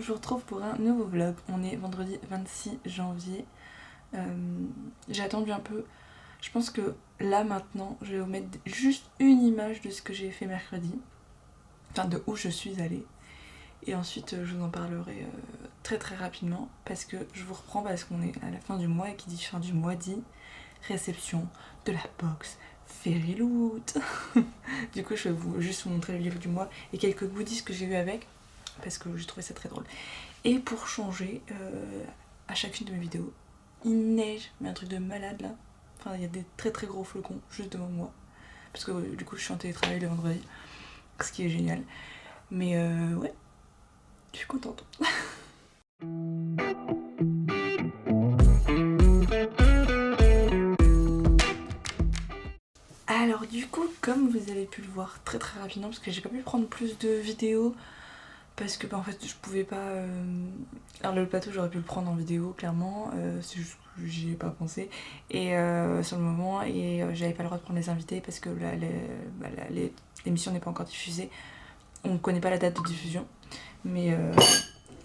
je vous retrouve pour un nouveau vlog. On est vendredi 26 janvier. J'ai attendu un peu. Je pense que là maintenant, je vais vous mettre juste une image de ce que j'ai fait mercredi. Enfin, de où je suis allée. Et ensuite, je vous en parlerai très très rapidement. Parce que je vous reprends parce qu'on est à la fin du mois. Et qui dit fin du mois dit réception de la box Fairyloot. Du coup, je vais juste vous montrer le livre du mois et quelques goodies que j'ai eu avec. Parce que j'ai trouvé ça très drôle. Et pour changer, à chacune de mes vidéos, il neige, mais un truc de malade là. Enfin, il y a des très très gros flocons juste devant moi. Parce que du coup, je suis en télétravail le vendredi, ce qui est génial. Mais ouais, je suis contente. Alors du coup, comme vous avez pu le voir très très rapidement, parce que j'ai pas pu prendre plus de vidéos, parce que en fait je pouvais pas... Alors le plateau j'aurais pu le prendre en vidéo clairement, c'est juste que j'y ai pas pensé, et sur le moment, et j'avais pas le droit de prendre les invités parce que l'émission n'est pas encore diffusée, on connaît pas la date de diffusion, mais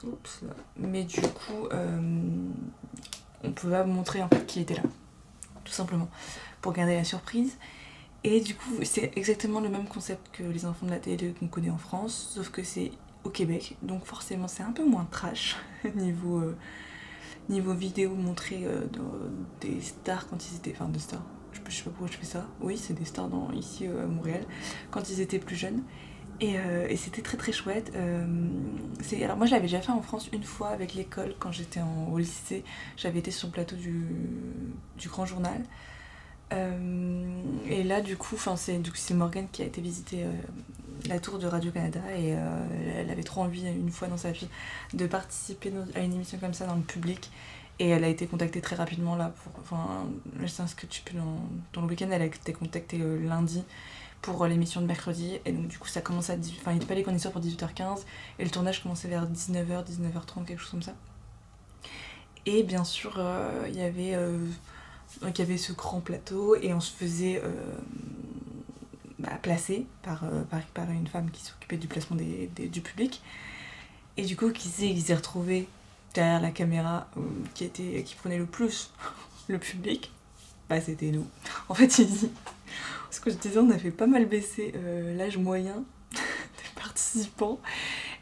oups, mais du coup on pouvait pas montrer en fait qui était là, tout simplement, pour garder la surprise. Et du coup, c'est exactement le même concept que les enfants de la télé qu'on connaît en France, sauf que c'est au Québec, donc forcément c'est un peu moins trash niveau vidéo montrée des stars quand ils étaient... Enfin, de stars, je sais pas pourquoi je fais ça. Oui, c'est des stars ici à Montréal, quand ils étaient plus jeunes. Et c'était très très chouette. Alors moi je l'avais déjà fait en France une fois avec l'école quand j'étais au lycée. J'avais été sur le plateau du Grand Journal. Et là du coup c'est Morgane qui a été visiter la tour de Radio-Canada et elle avait trop envie une fois dans sa vie de participer à une émission comme ça dans le public, et elle a été contactée très rapidement là pour... Enfin, je sais que tu peux dans le week-end, elle a été contactée lundi pour l'émission de mercredi, et donc du coup ça commence à... Enfin, il fallait qu'on y soit pour 18h15 et le tournage commençait vers 19h, 19h30, quelque chose comme ça. Et bien sûr il y avait donc il y avait ce grand plateau et on se faisait placer par une femme qui s'occupait du placement du public. Et du coup, qui s'est retrouvé derrière la caméra qui prenait le plus le public, bah c'était nous. En fait, il dit, ce que je disais, on a fait pas mal baisser l'âge moyen des participants.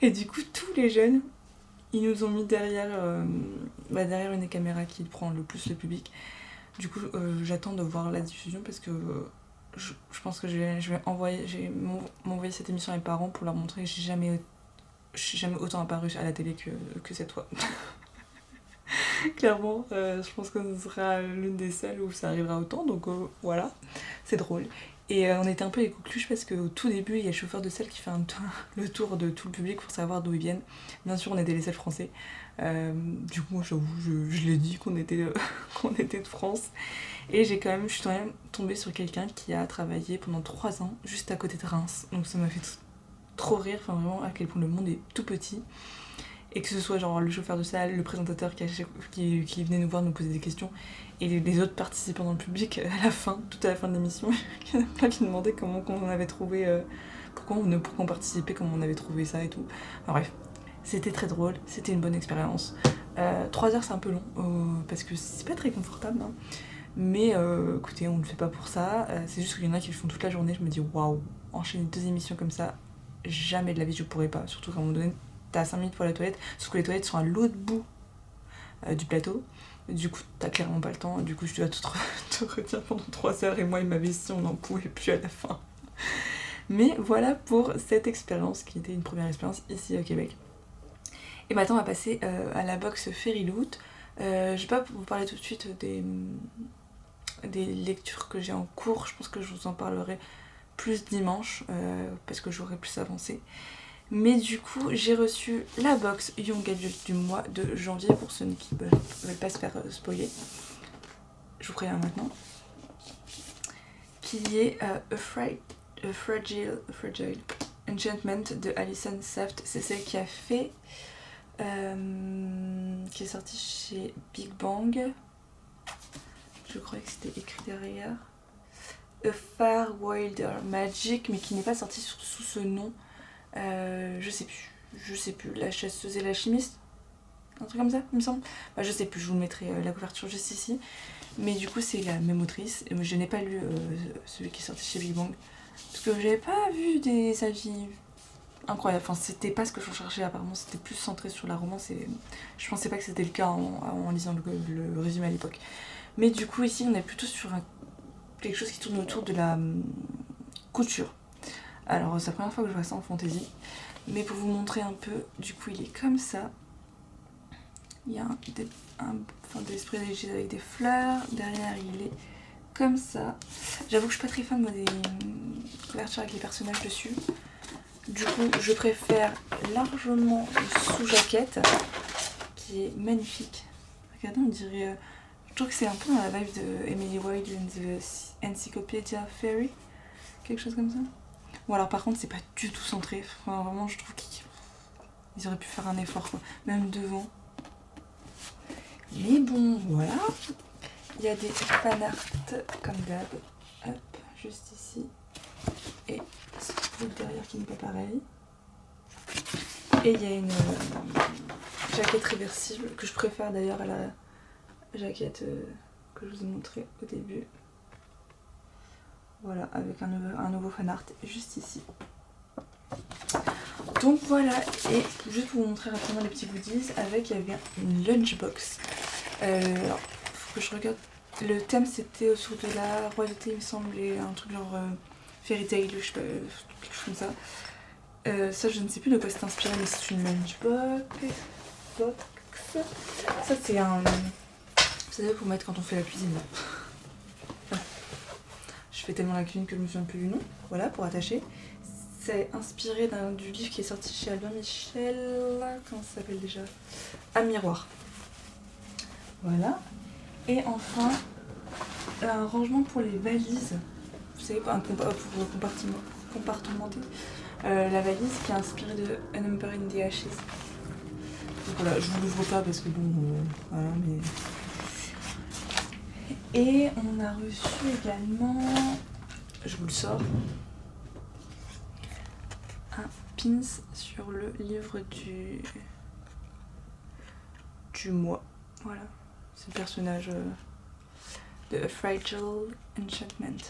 Et du coup, tous les jeunes, ils nous ont mis derrière une caméra qui prend le plus le public. Du coup, j'attends de voir la diffusion parce que je pense que je vais m'envoyer cette émission à mes parents pour leur montrer que je suis jamais autant apparue à la télé que cette fois. Clairement, je pense que ce sera l'une des seules où ça arrivera autant, donc voilà, c'est drôle. Et on était un peu les coqueluches parce qu'au tout début, il y a le chauffeur de salle qui fait le tour de tout le public pour savoir d'où ils viennent. Bien sûr, on était les seuls français. Du coup, moi, j'avoue, je l'ai dit qu'on était, qu'on était de France. Et je suis quand même tombée sur quelqu'un qui a travaillé pendant 3 ans juste à côté de Reims. Donc ça m'a fait trop rire, enfin vraiment à quel point le monde est tout petit. Et que ce soit genre le chauffeur de salle, le présentateur qui venait nous voir, nous poser des questions, et les autres participants dans le public à la fin, tout à la fin de l'émission, il y en a plein qui demandaient comment on avait trouvé, pourquoi on participait, comment on avait trouvé ça et tout. Enfin, bref, c'était très drôle, c'était une bonne expérience. 3 heures c'est un peu long, parce que c'est pas très confortable, hein. Mais écoutez, on ne le fait pas pour ça, c'est juste qu'il y en a qui le font toute la journée, je me dis waouh, enchaîner 2 émissions comme ça, jamais de la vie je pourrais pas, surtout qu'à un moment donné, t'as 5 minutes pour la toilette, sauf que les toilettes sont à l'autre bout du plateau, du coup t'as clairement pas le temps, du coup je dois te retenir pendant 3 heures, et moi et ma vessie on n'en pouvait plus à la fin. Mais voilà pour cette expérience qui était une première expérience ici au Québec. Et maintenant on va passer à la box Fairyloot. Je vais pas vous parler tout de suite des lectures que j'ai en cours, je pense que je vous en parlerai plus dimanche parce que j'aurai plus avancé. Mais du coup, j'ai reçu la box Young Adult du mois de janvier pour ceux qui ne veulent pas se faire spoiler. Je vous préviens maintenant. Qui est A Fragile Enchantment de Alison Saft. C'est celle qui a fait... qui est sortie chez Big Bang. Je crois que c'était écrit derrière. A Far Wilder Magic, mais qui n'est pas sortie sous ce nom. Je sais plus. je sais plus, la chasseuse et la chimiste, un truc comme ça, il me semble. Bah, je sais plus, je vous mettrai la couverture juste ici. Mais du coup, c'est la même autrice. Et moi, je n'ai pas lu celui qui est sorti chez Big Bang. Parce que j'avais pas vu des avis incroyables. Enfin, c'était pas ce que je recherchais, apparemment. C'était plus centré sur la romance. Et je pensais pas que c'était le cas en lisant le résumé à l'époque. Mais du coup, ici, on est plutôt sur quelque chose qui tourne autour de la couture. Alors, c'est la première fois que je vois ça en fantasy. Mais pour vous montrer un peu, du coup, il est comme ça. Il y a des sprays d'égide avec des fleurs. Derrière, il est comme ça. J'avoue que je suis pas très fan moi, des couvertures avec les personnages dessus. Du coup, je préfère largement le sous-jaquette qui est magnifique. Regardez, on dirait... je trouve que c'est un peu dans la vibe de Emily Wilde and the Encyclopedia Fairy. Quelque chose comme ça. Bon, alors par contre, c'est pas du tout centré. Enfin, vraiment, je trouve qu'ils auraient pu faire un effort, quoi. Même devant. Mais bon, voilà. Il y a des fanarts comme d'hab. Hop, juste ici. Et ce derrière qui n'est pas pareil. Et il y a une jaquette réversible que je préfère d'ailleurs à la jaquette que je vous ai montré au début. Voilà, avec un nouveau fanart juste ici. Donc voilà, et juste pour vous montrer rapidement les petits goodies, il y avait une lunchbox. Alors, faut que je regarde. Le thème c'était autour de la royauté, il me semble, et un truc genre fairy tale, je sais pas, quelque chose comme ça. Ça, je ne sais plus de quoi c'est inspiré, mais c'est une lunchbox. Ça, c'est un. Vous savez, pour mettre quand on fait la cuisine. Là. Je fais tellement la cuisine que je me souviens plus du nom. Voilà, pour attacher. C'est inspiré du livre qui est sorti chez Albin Michel. Comment ça s'appelle déjà? Un miroir. Voilà. Et enfin, un rangement pour les valises. Vous savez, pour compartimenter. La valise qui est inspirée de A Number in the Ashes. Donc voilà, je vous l'ouvre pas parce que bon, voilà, mais... Et on a reçu également, je vous le sors, un pins sur le livre du mois. Voilà, c'est le personnage de A Fragile Enchantment.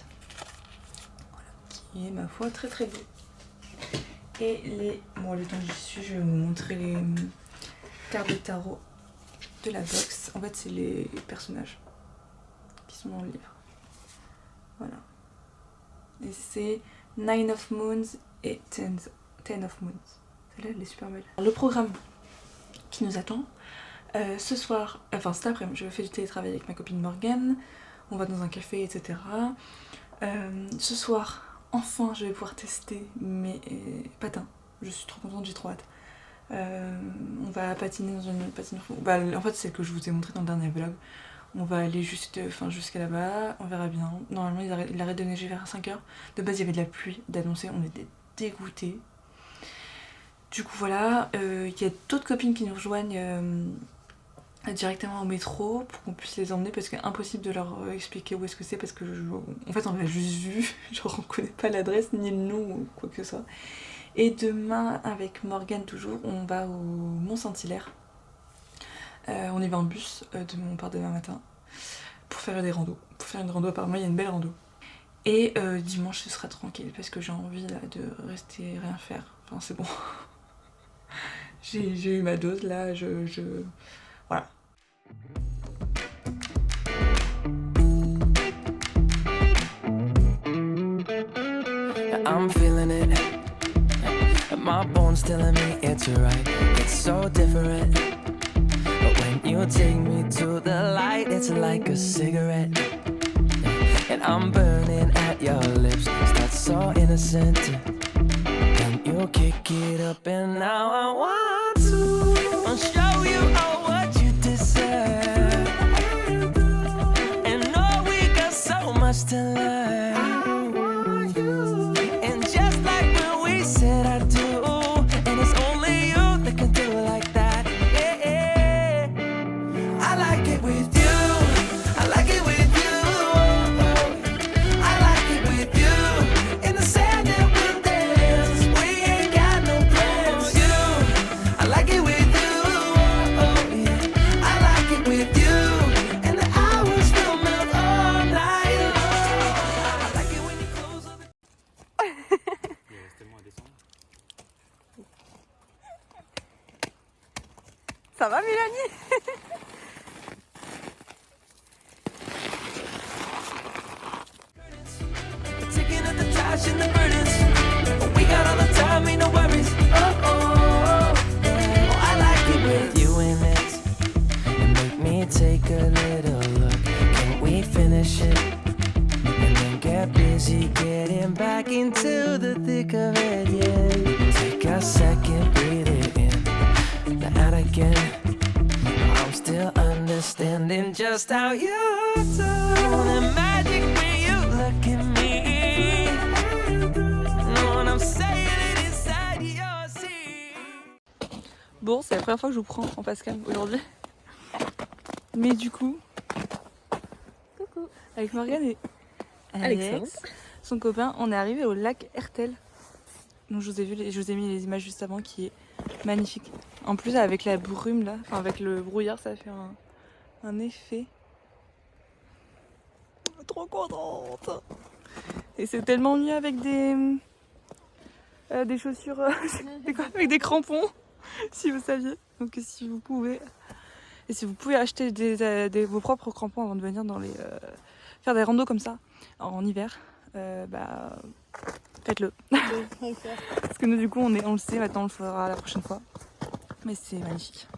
Voilà, qui est ma foi très très beau. Et bon, le temps que j'y suis, je vais vous montrer les cartes de tarot de la box. En fait, c'est les personnages qui sont dans le livre. Voilà. Et c'est Nine of Moons et Ten of Moons. Celle-là, elle est super belle. Le programme qui nous attend, ce soir, enfin cet après-midi, je fais du télétravail avec ma copine Morgane. On va dans un café, etc. Ce soir, enfin, je vais pouvoir tester mes patins. Je suis trop contente, j'ai trop hâte. On va patiner dans une patinoire. Bah, en fait, c'est celle que je vous ai montré dans le dernier vlog. On va aller jusqu'à là-bas, on verra bien. Normalement, il arrête de neiger vers 5h. De base, il y avait de la pluie d'annoncer, on était dégoûtés. Du coup, voilà. Il y a d'autres copines qui nous rejoignent directement au métro pour qu'on puisse les emmener parce que impossible de leur expliquer où est-ce que c'est parce que en fait on l'a juste vu, genre on connaît pas l'adresse ni le nom ou quoi que ce soit. Et demain avec Morgane toujours on va au Mont-Saint-Hilaire. On y va en bus, on part demain matin pour faire des randos. Pour faire une rando, apparemment il y a une belle rando. Et dimanche ce sera tranquille parce que j'ai envie là de rester rien faire. Enfin c'est bon. J'ai eu ma dose là, voilà. I'm feeling it. My bones telling me it's right. It's so different. But when you take me to the light, it's like a cigarette. And I'm burning at your lips. Start so innocent. Then you kick it up and now I want to show you all what you deserve. And know we got so much to learn. And just like when we said I do, and it's only you that can do it like that. Yeah, I like it with you. I like it with you. I like it with you. In the sand that we dance, we ain't got no plans. You trashing the burdens. But we got all the time, ain't no worries. Oh, oh, oh, I like it with you in it. And make me take a little look. Can we finish it? And then get busy getting back into the thick of it, yeah. Take a second, breathe it in, now out again. I'm still understanding just how you do the magic when you look at me. When I'm saying it inside your seat. Bon, c'est la première fois que je vous prends en face cam aujourd'hui. Mais du coup, coucou, avec Morgane et Alex, son copain, on est arrivé au lac Hertel. Donc je vous ai mis les images juste avant, qui est magnifique. En plus avec la brume là, enfin avec le brouillard, ça fait un effet. Trop contente. Et c'est tellement mieux avec des chaussures, avec des crampons, si vous saviez. Donc si vous pouvez acheter vos propres crampons avant de venir faire des randos comme ça en hiver, faites-le. Parce que nous du coup on le sait, maintenant on le fera la prochaine fois. Mais c'est magnifique.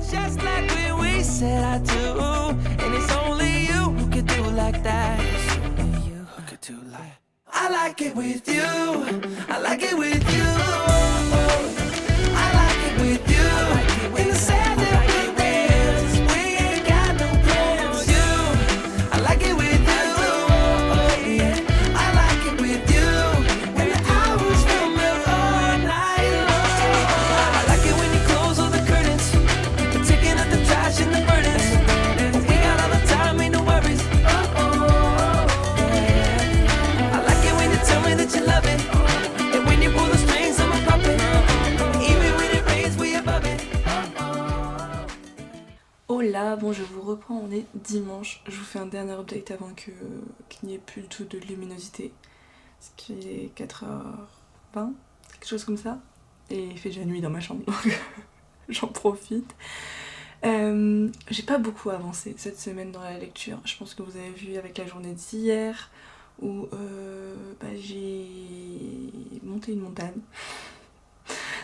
Just like when we said I do, and it's only you who could do like that. It's only you who could do like. I like it with you. I like it with you. I like it with you. In the sand that we dance, we ain't got no plans. You, I like it with you. Yeah, I like it with you. And the hours feel me all night long. I like it when you close all the curtains, taking up the trash and the burdens. We got all the time, ain't no worries. Oh, oh, yeah. I like it when you tell me that you love it, and when you pull the strings, I'm a puppet. Even when it rains, we above it. Oh là, bon je vous reprends, on est dimanche. Je vous fais un dernier update avant qu'il n'y ait plus du tout de luminosité. Parce qu'il est 4h20, quelque chose comme ça. Et il fait déjà nuit dans ma chambre, donc j'en profite. J'ai pas beaucoup avancé cette semaine dans la lecture. Je pense que vous avez vu avec la journée d'hier où j'ai monté une montagne.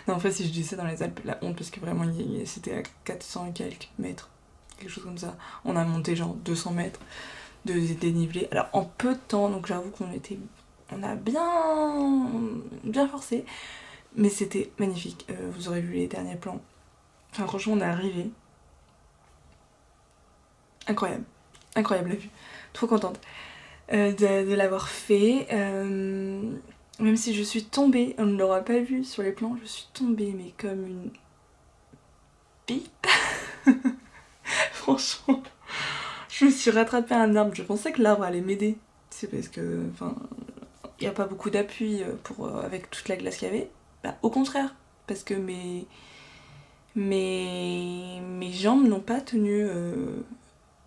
Non, en fait, si je dis ça dans les Alpes, la honte, parce que vraiment c'était à 400 et quelques mètres, quelque chose comme ça. On a monté genre 200 mètres de dénivelé. Alors en peu de temps, donc j'avoue on a bien forcé, mais c'était magnifique. Vous aurez vu les derniers plans. Enfin, franchement, on est arrivé. Incroyable la vue. Trop contente de l'avoir fait. Même si je suis tombée, on ne l'aura pas vu sur les plans, je suis tombée mais comme une pipe. Franchement, je me suis rattrapée à un arbre. Je pensais que l'arbre allait m'aider. C'est parce que, il n'y a pas beaucoup d'appui avec toute la glace qu'il y avait. Bah, au contraire, parce que mes jambes n'ont pas tenu,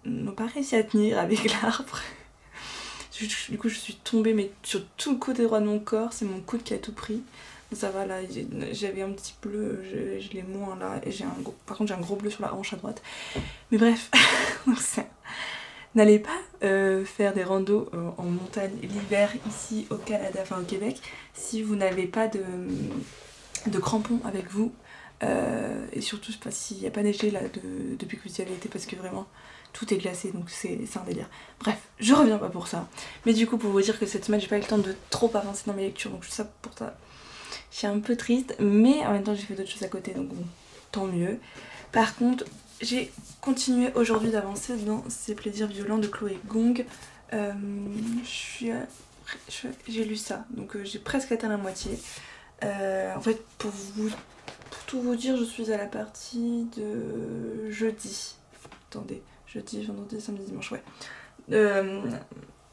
n'ont pas réussi à tenir avec l'arbre. Du coup je suis tombée mais sur tout le côté droit de mon corps, c'est mon coude qui a tout pris. Ça va là, j'avais un petit bleu, je l'ai moins là, et par contre j'ai un gros bleu sur la hanche à droite. Mais bref, n'allez pas faire des randos en montagne l'hiver ici au Canada, enfin au Québec, si vous n'avez pas de crampons avec vous. Et surtout s'il n'y a pas neigé là depuis que vous y avez été, parce que vraiment tout est glacé, donc c'est un délire. Bref, je reviens pas pour ça. Mais du coup, pour vous dire que cette semaine j'ai pas eu le temps de trop avancer dans mes lectures, donc ça pour ça je suis un peu triste, mais en même temps j'ai fait d'autres choses à côté, donc bon, tant mieux. Par contre, j'ai continué aujourd'hui d'avancer dans Ces plaisirs violents de Chloé Gong. J'ai lu ça, donc j'ai presque atteint la moitié. En fait, pour tout vous dire, je suis à la partie de jeudi. Attendez, jeudi, vendredi, samedi, dimanche, ouais.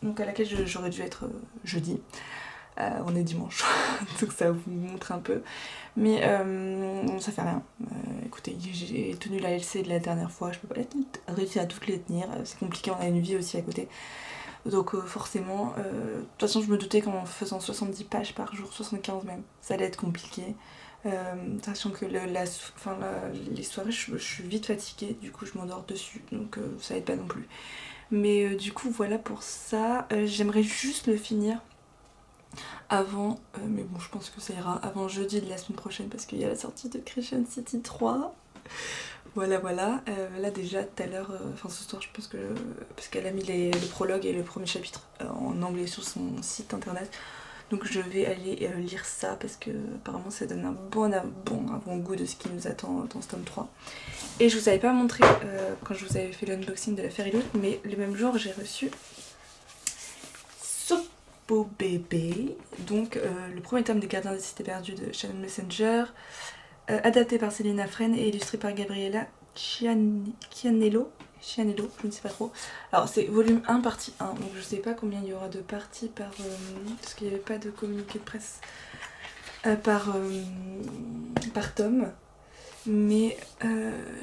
Donc à laquelle j'aurais dû être jeudi. On est dimanche, donc ça vous montre un peu. Mais ça fait rien. Écoutez, j'ai tenu la LC de la dernière fois, je peux pas réussir à toutes les tenir. C'est compliqué, on a une vie aussi à côté. Donc forcément, de toute façon je me doutais qu'en faisant 70 pages par jour, 75 même, ça allait être compliqué. Sachant que les soirées je suis vite fatiguée, du coup je m'endors dessus, donc ça aide pas non plus. Mais du coup voilà pour ça. J'aimerais juste le finir avant, mais bon je pense que ça ira avant jeudi de la semaine prochaine parce qu'il y a la sortie de Crescent City 3. Voilà. Là déjà tout à l'heure, enfin ce soir je pense que, parce qu'elle a mis le prologue et le premier chapitre en anglais sur son site internet. Donc je vais aller lire ça parce que apparemment ça donne un bon avant-goût de ce qui nous attend dans ce tome 3. Et je vous avais pas montré quand je vous avais fait l'unboxing de la Fairy Loot, mais le même jour j'ai reçu Sopo Bébé, donc le premier tome des Gardiens des Cités Perdues de Shannon Messenger, adapté par Célina Fren et illustré par Gabriella Chianello, je ne sais pas trop. Alors c'est volume 1 partie 1, donc je sais pas combien il y aura de parties par... parce qu'il n'y avait pas de communiqué de presse par tome. Mais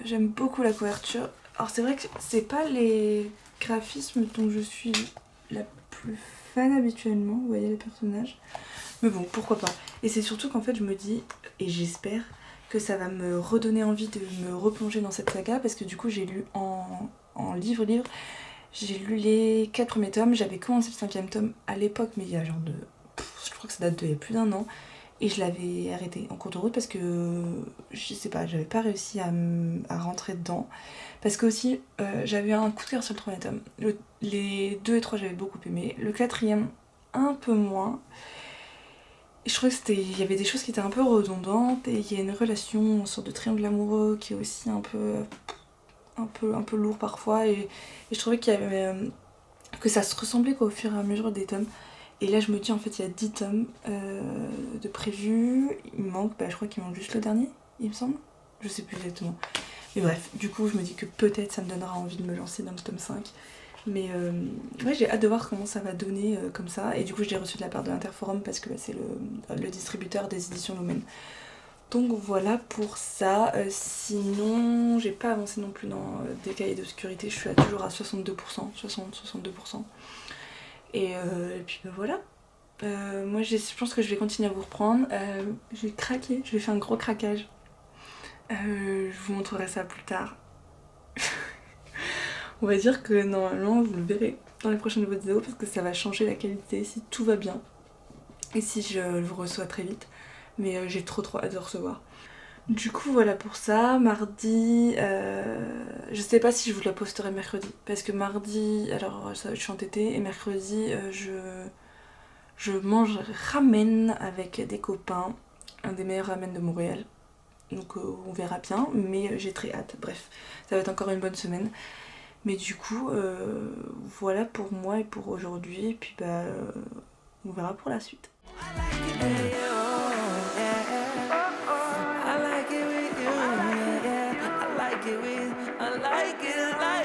j'aime beaucoup la couverture. Alors c'est vrai que c'est pas les graphismes dont je suis la plus fan habituellement, vous voyez les personnages. Mais bon, pourquoi pas. Et c'est surtout qu'en fait je me dis, et j'espère, que ça va me redonner envie de me replonger dans cette saga, parce que du coup j'ai lu en livre, j'ai lu les 4 premiers tomes, j'avais commencé le 5e tome à l'époque, mais il y a genre de... je crois que ça date de il y a plus d'un an, et je l'avais arrêté en cours de route parce que, je sais pas, j'avais pas réussi à rentrer dedans, parce que aussi j'avais un coup de cœur sur le 3e tome, les 2 et 3 j'avais beaucoup aimé, le 4e un peu moins. Je trouvais qu'il y avait des choses qui étaient un peu redondantes et il y a une relation, une sorte de triangle amoureux qui est aussi un peu lourd parfois et je trouvais qu'il y avait, que ça se ressemblait quoi, au fur et à mesure des tomes. Et là je me dis en fait il y a 10 tomes de prévus, il manque, je crois qu'il manque juste le dernier, il me semble, je sais plus exactement. Mais bref, du coup je me dis que peut-être ça me donnera envie de me lancer dans le tome 5. Mais ouais, j'ai hâte de voir comment ça va donner comme ça. Et du coup je l'ai reçu de la part de l'Interforum parce que c'est le distributeur des éditions Lumen. Donc voilà pour ça. Sinon j'ai pas avancé non plus dans des cahiers d'obscurité. Je suis toujours à 62%, 60-62%. Et puis voilà. Moi je pense que je vais continuer à vous reprendre. J'ai craqué, je vais faire un gros craquage. Je vous montrerai ça plus tard. On va dire que normalement vous le verrez dans les prochaines vidéos parce que ça va changer la qualité si tout va bien et si je vous reçois très vite, mais j'ai trop hâte de recevoir. Du coup voilà pour ça. Mardi, je sais pas si je vous la posterai mercredi parce que mardi, alors ça, je suis entêtée, et mercredi je mange ramen avec des copains, un des meilleurs ramen de Montréal, donc on verra bien, mais j'ai très hâte. Bref, ça va être encore une bonne semaine. Mais du coup, voilà pour moi et pour aujourd'hui. Et puis on verra pour la suite. I like it